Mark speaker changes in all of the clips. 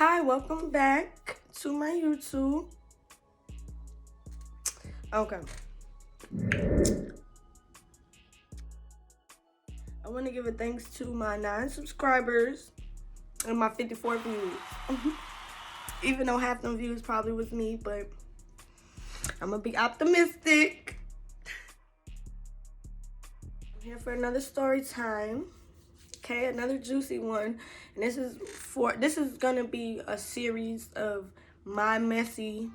Speaker 1: Hi, welcome back to my YouTube. Okay. I want to give a thanks to my 9 subscribers and my 54 views. Even though half them views probably was me, but I'm going to be optimistic. I'm here for another story time. Okay, another juicy one. And this is going to be a series of my messy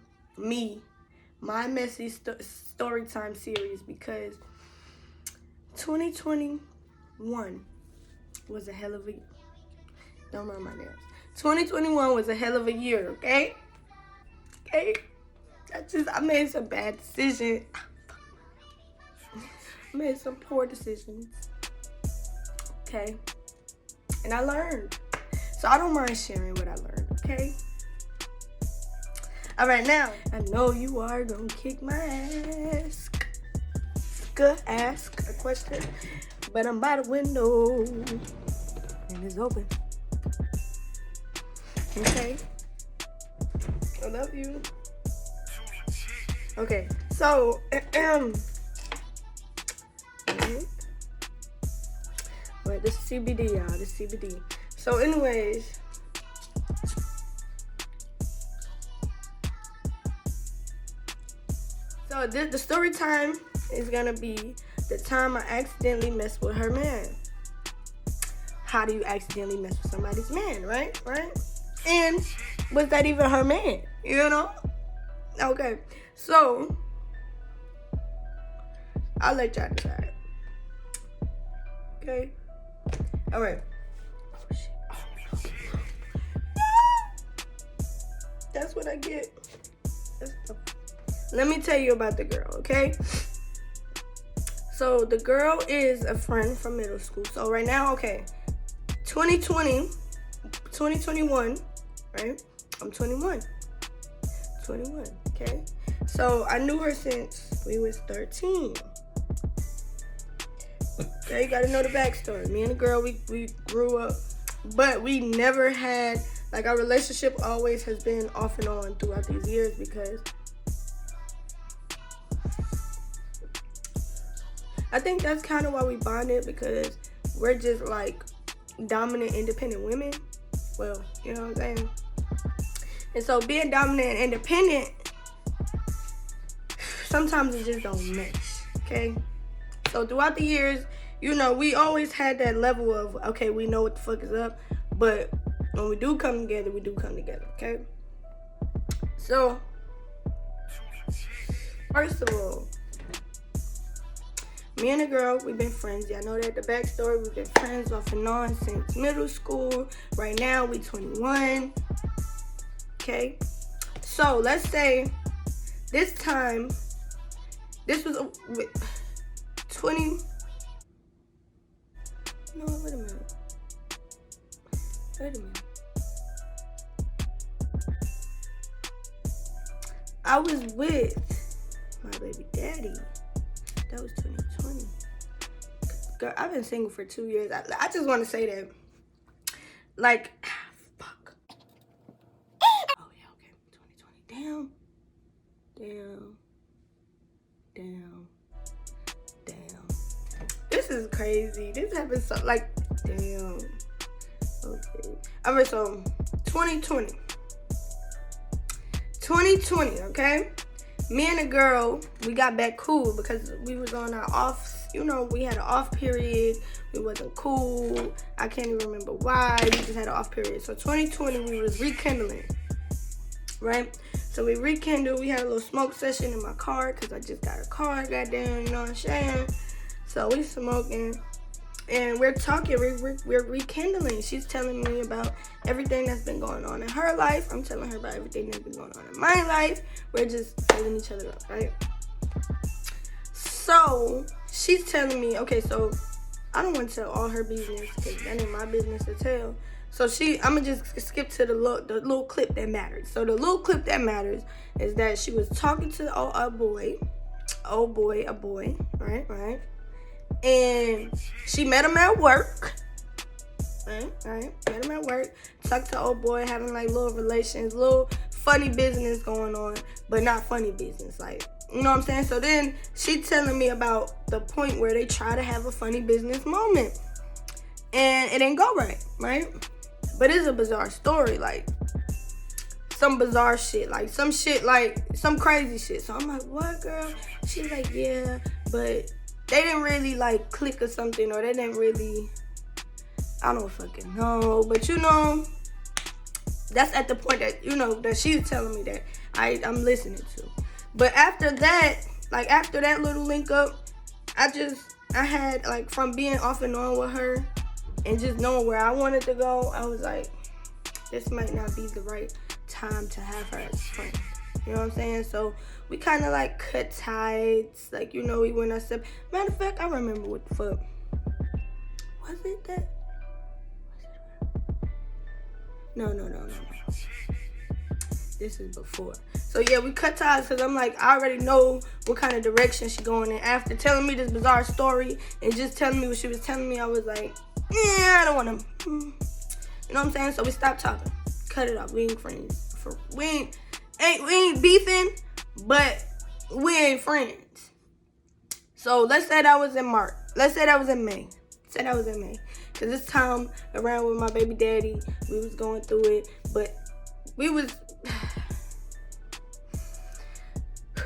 Speaker 1: story time series, because 2021 was a hell of a year. Don't mind my nails. 2021 was a hell of a year, okay? Okay? I made some bad decisions. I made some poor decisions. Okay? And I learned. So I don't mind sharing what I learned, okay? All right, now, I know you are gonna kick my ass. Ask a question, but I'm by the window and it's open. Okay? I love you. Okay, so, wait, this is CBD, y'all. This is CBD. So, anyways, so the story time is gonna be the time I accidentally messed with her man. How do you accidentally mess with somebody's man, right? And was that even her man? You know? Okay, so I'll let y'all decide. Okay? All right. Oh, shit. That's what I get. Let me tell you about the girl, okay? So the girl is a friend from middle school. So right now, okay, 2021, right? I'm 21, okay? So I knew her since we was 13. Okay, you gotta know the backstory. Me and the girl, we grew up, but we never had, like, our relationship always has been off and on throughout these years, because I think that's kind of why we bonded, because we're just like dominant, independent women. Well, you know what I'm saying? And so being dominant and independent, sometimes it just don't mesh, okay? So throughout the years, you know, we always had that level of, okay, we know what the fuck is up, but when we do come together, we do come together, okay? So, first of all, me and the girl, we've been friends. Y'all know that the backstory. We've been friends off and on since middle school. Right now, we 21. Okay? So, let's say this time, this was 20. No, wait a minute. I was with my baby daddy. That was 2020. Girl, I've been single for 2 years. I just want to say that, like, fuck. Oh, yeah, okay, 2020. Damn. This is crazy. This happened so, like, damn. Okay. All right, so 2020, okay? Me and the girl, we got back cool because we was on our off, you know, we had an off period. We wasn't cool. I can't even remember why. We just had an off period. So 2020, we was rekindling, right? So we rekindled. We had a little smoke session in my car because I just got a car, goddamn, you know what I'm saying? So we smoking. And we're talking, we're rekindling. She's telling me about everything that's been going on in her life. I'm telling her about everything that's been going on in my life. We're just filling each other up, right? So she's telling me, okay, so I don't want to tell all her business because that ain't my business to tell. So I'm gonna just skip to the little clip that matters. So the little clip that matters is that she was talking to a boy, right? And she met him at work. Right. Met him at work. Talked to old boy, having like little relations, little funny business going on, but not funny business. Like, you know what I'm saying? So then she telling me about the point where they try to have a funny business moment. And it didn't go right? But it's a bizarre story, like some bizarre shit, like some shit, like some crazy shit. So I'm like, what, girl? She's like, yeah, but they didn't really like click or something, or they didn't really, I don't fucking know. But you know, that's at the point that, you know, that she's telling me that I'm listening to. But after that, like after that little link up, I had like, from being off and on with her and just knowing where I wanted to go, I was like, this might not be the right time to have her as friends. You know what I'm saying? So we kind of like cut ties. Like, you know, we went our step. Matter of fact, I remember what the fuck. Was it that? No. This is before. So yeah, we cut ties because I'm like, I already know what kind of direction she's going in. After telling me this bizarre story and just telling me what she was telling me, I was like, yeah, I don't want to. You know what I'm saying? So we stopped talking. Cut it off. We ain't friends. We ain't beefing, but we ain't friends. So let's say that was in March. Let's say that was in May. Because this time around with my baby daddy, we was going through it. But we was...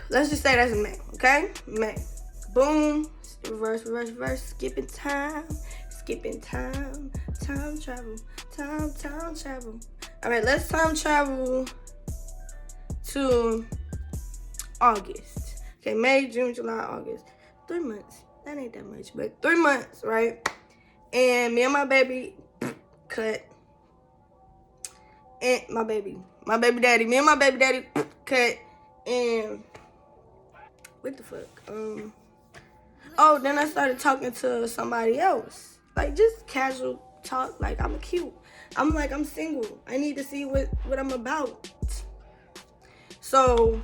Speaker 1: Let's just say that's May, okay? May. Boom. Reverse. Skipping time. Time travel. All right, let's time travel to August. Okay, May, June, July, August. 3 months. That ain't that much, but 3 months, right? And me and my baby cut. And my baby daddy, me and my baby daddy cut. And what the fuck? Then I started talking to somebody else. Like, just casual talk. Like, I'm cute. I'm like, I'm single. I need to see what I'm about. So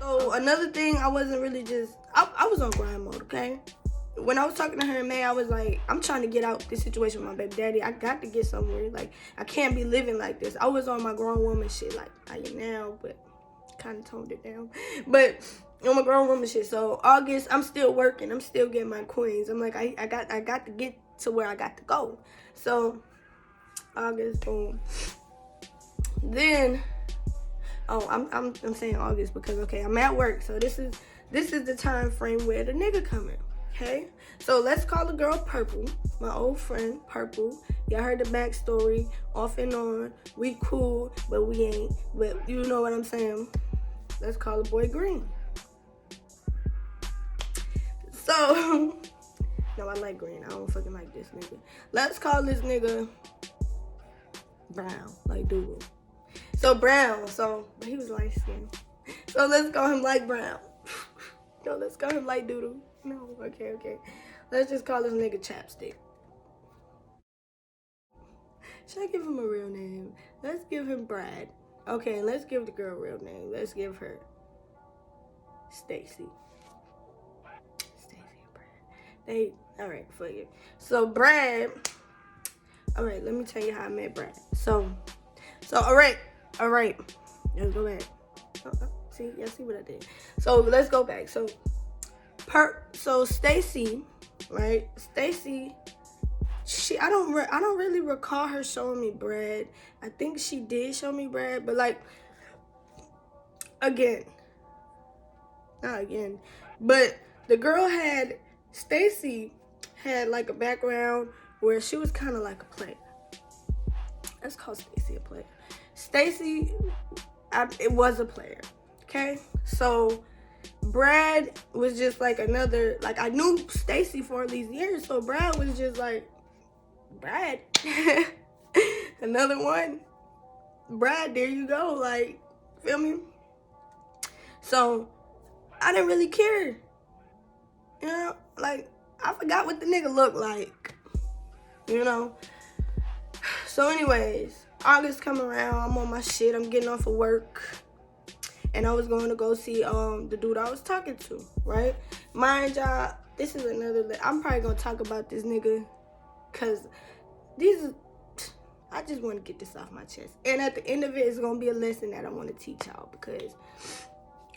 Speaker 1: another thing, I wasn't really just, I was on grind mode, okay? When I was talking to her in May, I was like, I'm trying to get out this situation with my baby daddy. I got to get somewhere. Like, I can't be living like this. I was on my grown woman shit, like I am now, but kind of toned it down. But on my grown woman shit. So August, I'm still working. I'm still getting my coins. I'm like, I got to get to where I got to go. So August, boom. Then, I'm saying August because, okay, I'm at work. So this is the time frame where the nigga coming. Okay, so let's call the girl Purple, my old friend Purple. Y'all heard the backstory, off and on. We cool, but we ain't. But you know what I'm saying. Let's call the boy Green. So, no, I like Green. I don't fucking like this nigga. Let's call this nigga Brown, like Doodle. So Brown. But he was light skinned. So let's call him like Brown. No, let's call him like Doodle. No, okay. Let's just call this nigga Chapstick. Should I give him a real name? Let's give him Brad. Okay, let's give the girl a real name. Let's give her Stacy and Brad. Alright, fuck it. So Brad, alright, let me tell you how I met Brad. So alright. Let's go back. See what I did. So let's go back. So Stacy, right? Stacy, I don't really recall her showing me Brad. I think she did show me Brad, but like, not again. But the girl Stacy had like a background where she was kind of like a player. Let's call Stacy a player. Stacy, it was a player. Okay, so Brad was just like another, like I knew Stacy for all these years, so Brad was just like, Brad, another one. Brad, there you go, like, feel me? So I didn't really care, you know, like I forgot what the nigga looked like, you know. So anyways, August come around, I'm on my shit, I'm getting off of work. And I was going to go see the dude I was talking to, right? Mind y'all, this is another... I'm probably going to talk about this nigga because I just want to get this off my chest. And at the end of it, it's going to be a lesson that I want to teach y'all, because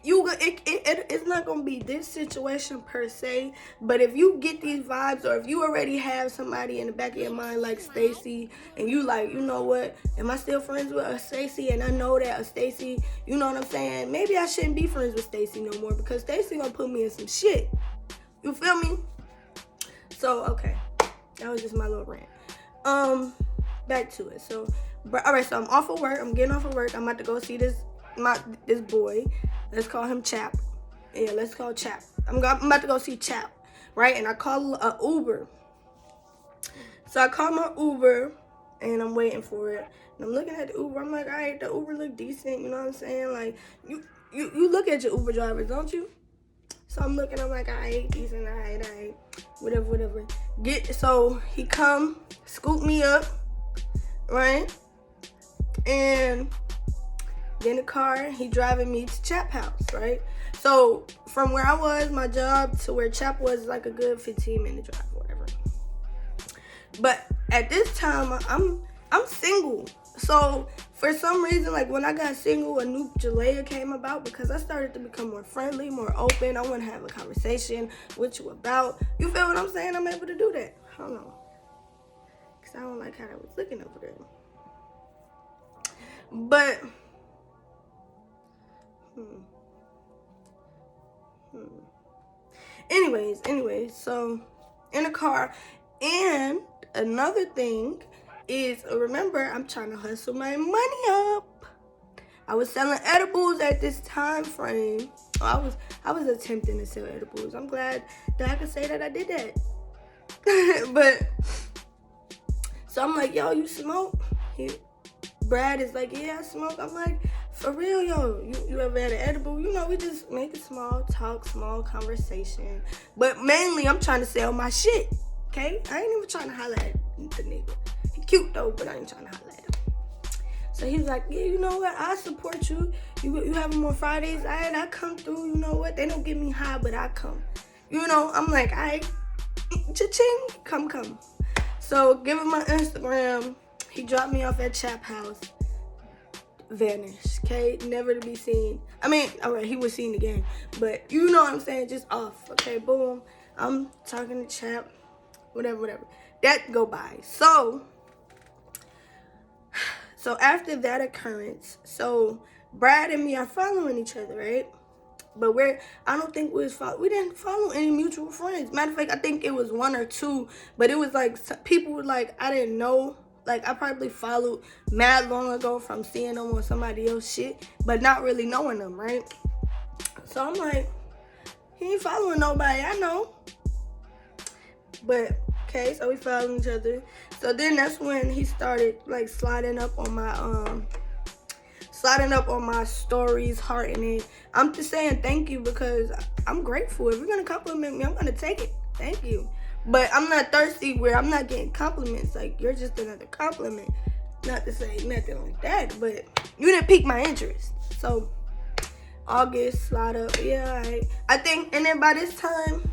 Speaker 1: it's not going to be this situation per se, but if you get these vibes, or if you already have somebody in the back of your mind like Stacy, and you like, you know what, am I still friends with a Stacy? And I know that a Stacy, you know what I'm saying, maybe I shouldn't be friends with Stacy no more, because Stacy going to put me in some shit. You feel me? So, okay. That was just my little rant. Back to it. So, all right, so I'm off of work. I'm getting off of work. I'm about to go see this boy. Let's call him Chap. Yeah, let's call Chap. I'm about to go see Chap, right? And I call a Uber. So I call my Uber, and I'm waiting for it. And I'm looking at the Uber. I'm like, all right, the Uber look decent. You know what I'm saying? Like, you look at your Uber drivers, don't you? So I'm looking. I'm like, all right, decent, all right, whatever. So he come, scoop me up, right? And get in the car, he driving me to Chap house, right? So from where I was, my job, to where Chap was like a good 15-minute drive, whatever. But at this time, I'm single. So for some reason, like when I got single, a new Jalea came about, because I started to become more friendly, more open. I want to have a conversation with you about, you feel what I'm saying? I'm able to do that. I don't know, because I don't like how I was looking over there. But anyways, so in the car. And another thing is, remember, I'm trying to hustle my money up. I was selling edibles at this time frame. I was attempting to sell edibles. I'm glad that I could say that I did that. But so I'm like, yo, you smoke? Brad is like, yeah, I smoke. I'm like, for real, yo, you ever had an edible? You know, we just make a small talk, small conversation. But mainly, I'm trying to sell my shit, okay? I ain't even trying to holler at the nigga. He cute, though, but I ain't trying to holler at him. So he was like, yeah, you know what? I support you. You having more Fridays? I come through. You know what? They don't get me high, but I come. You know, I'm like, cha-ching, come. So give him my Instagram. He dropped me off at Chap house. Vanished, okay? Never to be seen. I mean, all right, he was seen again, but you know what I'm saying? Just off, okay? Boom. I'm talking to Chap, whatever. That go by. So after that occurrence, so Brad and me are following each other, right? But I don't think we didn't follow any mutual friends. Matter of fact, I think it was one or two, but it was like people were like, I didn't know. Like, I probably followed mad long ago from seeing them on somebody else's shit, but not really knowing them, right? So I'm like, he ain't following nobody I know. But, okay, so we following each other. So then that's when he started, like, sliding up on my stories, hearting it. I'm just saying thank you, because I'm grateful. If you're going to compliment me, I'm going to take it. Thank you. But I'm not thirsty where I'm not getting compliments. Like, you're just another compliment. Not to say nothing like that, but you didn't pique my interest. So, August, slide up. Yeah, all right. I think, and then by this time,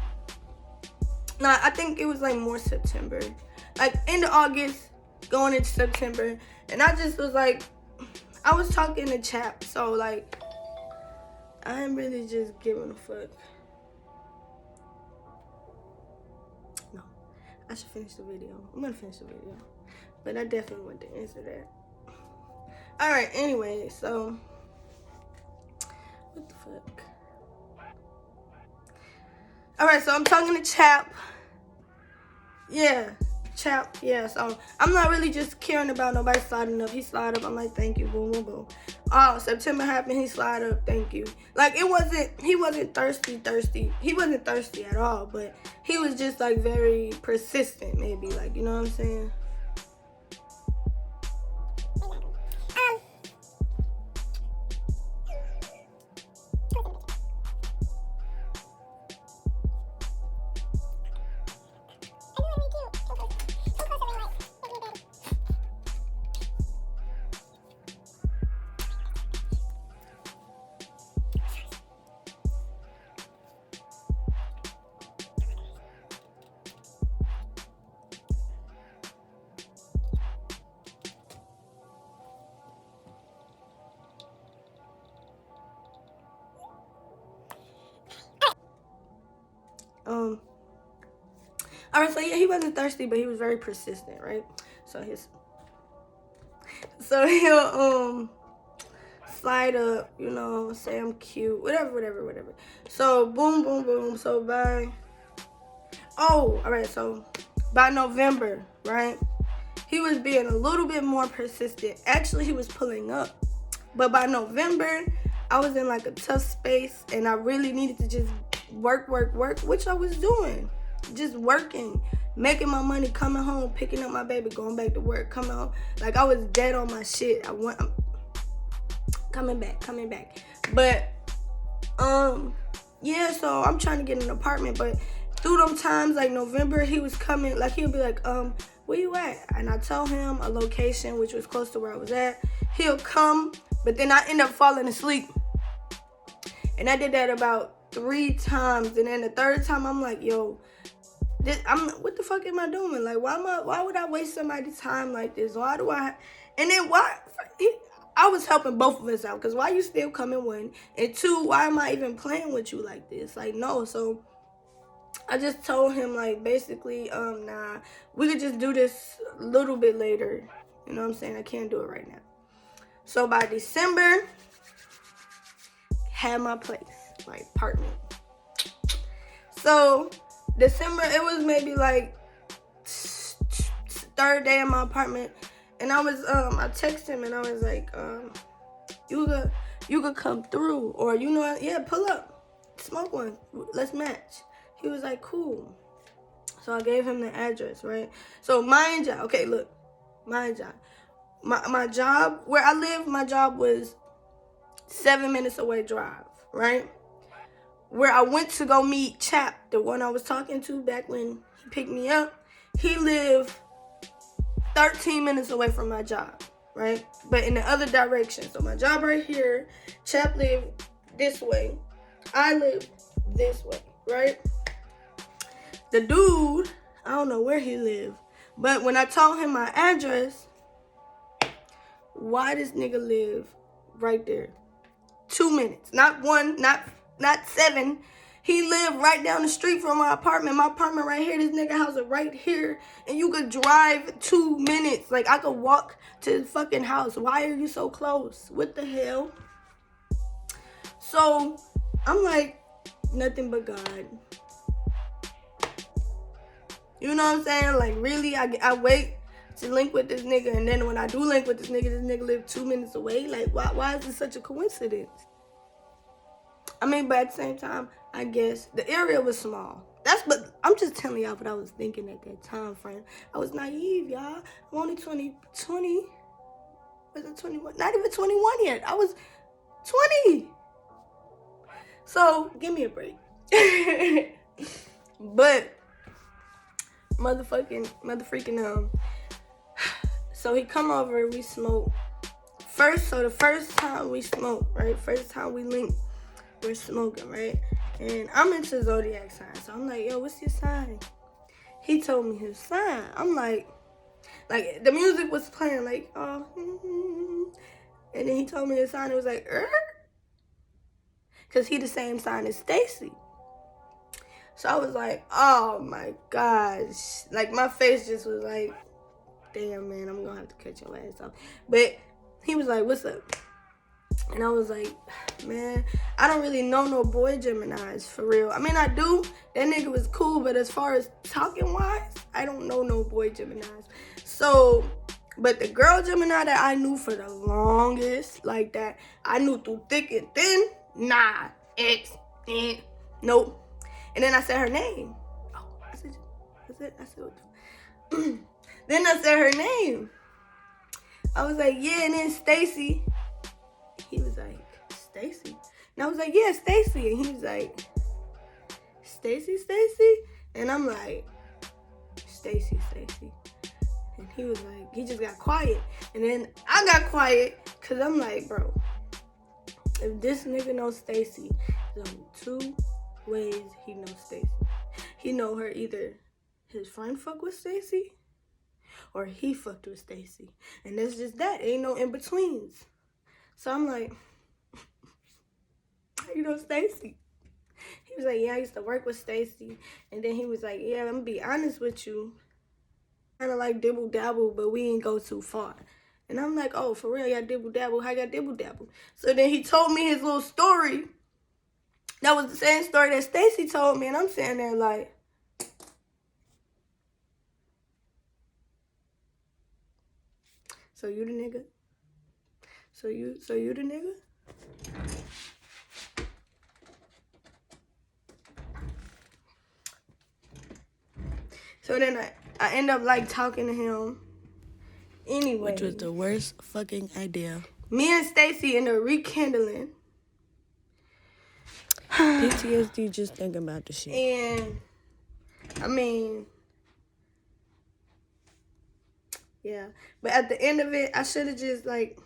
Speaker 1: I think it was like more September. Like, end of August, going into September. And I just was like, I was talking to Chap. So, like, I'm really just giving a fuck. I should finish the video. I'm gonna finish the video, but I definitely want to answer that. All right, anyway, so what the fuck? All right, so I'm talking to Chap. Yeah, Chap. Yeah, so I'm not really just caring about nobody sliding up. He slide up. I'm like, thank you. Boom, boom, boom. Oh, September happened. He slide up. Thank you. Like, he wasn't thirsty. He wasn't thirsty at all, but he was just like very persistent, maybe. Like, you know what I'm saying? All right, so yeah, he wasn't thirsty, but he was very persistent, right? So he'll slide up, you know, say I'm cute, whatever. So boom. So all right, so by November, right, he was being a little bit more persistent. Actually, he was pulling up. But by November, I was in like a tough space and I really needed to just work, which I was doing. Just working, making my money, coming home, picking up my baby, going back to work, coming home. Like I was dead on my shit. I'm coming back. But yeah, so I'm trying to get an apartment, but through them times, like November, he was coming, like he'll be like, where you at? And I tell him a location which was close to where I was at. He'll come, but then I end up falling asleep. And I did that about 3 times. And then the third time I'm like, yo, what the fuck am I doing? Like, why would I waste somebody's time like this? And then I was helping both of us out, because why you still coming, one? And two, why am I even playing with you like this? Like, no. So I just told him, like, basically, nah, we could just do this a little bit later. You know what I'm saying? I can't do it right now. So by December, had my place, my apartment. So December, it was maybe like 3rd day in my apartment, and I texted him and I was like, you could come through, or you know, yeah, pull up, smoke one, let's match. He was like, cool. So I gave him the address, right? So mind you, okay, look, mind you, my job, where I live, my job was 7 minutes away drive, right? Where I went to go meet Chap, the one I was talking to back when he picked me up, he lived 13 minutes away from my job, right? But in the other direction. So my job right here, Chap lived this way, I lived this way, right? The dude, I don't know where he lived, but when I told him my address, why this nigga live right there? 2 minutes, not 1, not 7. He lived right down the street from my apartment. My apartment right here, this nigga house is right here. And you could drive 2 minutes. Like, I could walk to the fucking house. Why are you so close? What the hell? So, I'm like, nothing but God. You know what I'm saying? Like, really, I wait to link with this nigga. And then when I do link with this nigga live 2 minutes away. Like, why is this such a coincidence? I mean, but at the same time, I guess the area was small. But I'm just telling y'all what I was thinking at that time, friend. I was naive, y'all. I'm only 20, was it 21? Not even 21 yet. I was 20. So, give me a break. But, motherfreaking, so he come over, we smoke. The first time we smoked, right? First time we linked, we're smoking, right? And I'm into zodiac signs. So I'm like, yo, what's your sign? He told me his sign. I'm like the music was playing, like, oh, and then he told me his sign. It was like, because he the same sign as Stacy. So I was like, oh my gosh. Like, my face just was like, damn, man, I'm gonna have to cut your ass off. But he was like, what's up? And I was like, man, I don't really know no boy Geminis, for real. I mean, I do. That nigga was cool, but as far as talking-wise, I don't know no boy Geminis. So, but the girl Gemini that I knew for the longest, like that, I knew through thick and thin, nah, nope. And then I said her name. Oh, I said what the Then I said her name. I was like, yeah, and then Stacy. He was like, Stacy? And I was like, yeah, Stacy. And he was like, Stacy? And I'm like, Stacy. And he was like, he just got quiet. And then I got quiet, because I'm like, bro, if this nigga knows Stacy, there's only 2 ways he knows Stacy. He know her either his friend fuck with Stacy, or he fucked with Stacy. And that's just that. Ain't no in-betweens. So I'm like, how you know Stacy? He was like, yeah, I used to work with Stacy. And then he was like, yeah, I'm gonna be honest with you. Kind of like dibble dabble, but we ain't go too far. And I'm like, oh, for real, y'all dibble dabble? How y'all dibble dabble? So then he told me his little story. That was the same story that Stacy told me. And I'm sitting there like, so you the nigga? So you the nigga? So then I end up like talking to him. Anyway.
Speaker 2: Which was the worst fucking idea.
Speaker 1: Me and Stacy end up rekindling.
Speaker 2: PTSD just thinking about the shit.
Speaker 1: And I mean, yeah. But at the end of it, I should have just like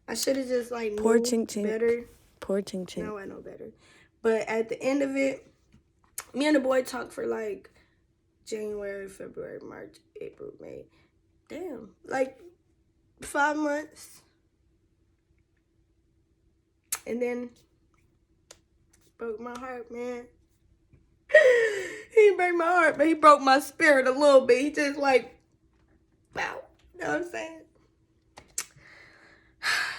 Speaker 2: Poor
Speaker 1: knew
Speaker 2: Chink Chink.
Speaker 1: better.
Speaker 2: Poor Chink Chink.
Speaker 1: Now I know better. But at the end of it, me and the boy talked for like January, February, March, April, May. Damn. Like 5 months. And then broke my heart, man. He broke my heart, but he broke my spirit a little bit. He just like, wow. You know what I'm saying?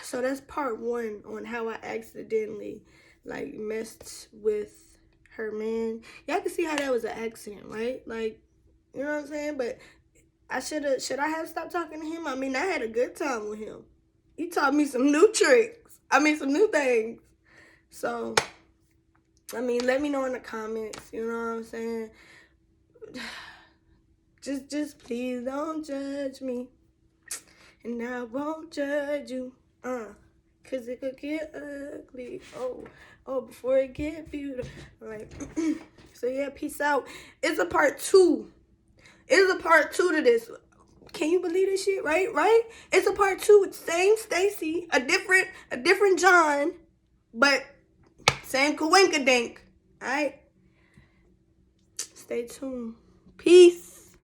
Speaker 1: So that's part 1 on how I accidentally like messed with her man. Y'all can see how that was an accident, right? Like, you know what I'm saying? But should I have stopped talking to him? I mean, I had a good time with him. He taught me some new tricks. I mean, some new things. So, I mean, let me know in the comments. You know what I'm saying? Just please don't judge me. And I won't judge you. Cause it could get ugly. Oh, before it get beautiful. All right. So yeah, peace out. It's a part 2. It's a part 2 to this. Can you believe this shit? Right? It's a part 2 with same Stacy, a different John, but same Kawinkadink. All right. Stay tuned. Peace.